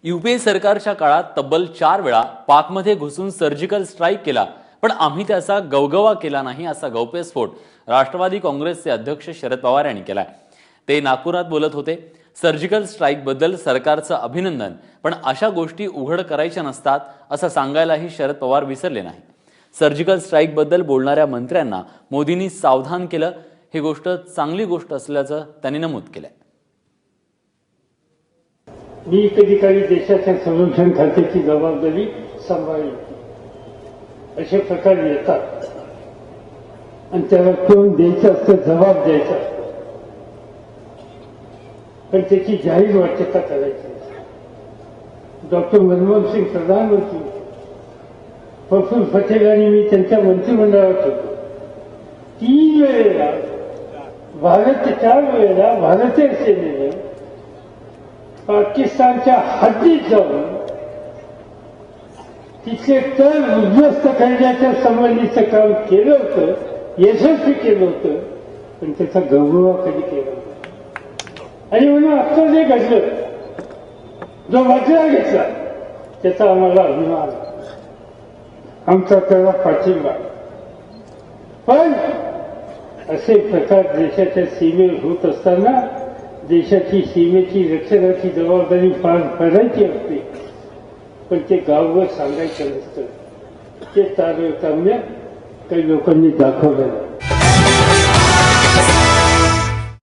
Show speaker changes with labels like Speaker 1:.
Speaker 1: UPA सरकारच्या काळात तब्बल 4 वेळा पाकमध्ये घुसून सर्जिकल स्ट्राईक केला, पण आम्ही त्याचा गवगवा केला नाही असा गौप्यस्फोट राष्ट्रवादी काँग्रेसचे अध्यक्ष शरद पवार यांनी केलाय। ते नागपुरात बोलत होते। सर्जिकल स्ट्राईक बद्दल सरकारचं अभिनंदन, पण अशा गोष्टी उघड करायच्या नसतात असं सांगायलाही शरद पवार विसरले नाही। सर्जिकल स्ट्राईक बद्दल बोलणाऱ्या मंत्र्यांना मोदींनी सावधान केलं, ही गोष्ट चांगली गोष्ट असल्याचं त्यांनी नमूद केलंय।
Speaker 2: मी कधी काही देशाच्या संरक्षण खात्याची जबाबदारी सांभाळली, असे प्रकार येतात आणि त्याला तोंड द्यायचं असतं, जबाब द्यायचा असतो, पण त्याची जाहीर वाच्यता करायची। डॉक्टर मनमोहन सिंग प्रधानमंत्री, प्रफुल्ल पटेल आणि मी त्यांच्या मंत्रिमंडळात होतो। 3 वेळेला भारतीय सेनेने पाकिस्तानच्या हद्दीत जाऊन तिथले तळ उद्ध्वस्त करण्याच्या संबंधीचं काम केलं होतं, यशस्वी केलं होतं, पण त्याचा गौरव कधी केला नाही। आणि म्हणून आता जे घडलं, जो वचला घेतला, त्याचा आम्हाला अभिमान, आमचा त्याला पाठिंबा। पण असे प्रकार देशाच्या सीमेवर होत असताना देशाची सीमेची रक्षणाची जबाबदारी पार पाडायची असते, पण ते गावभर सांगायचं नसतं। ते तारतम्य काही लोकांनी दाखवलं नाही।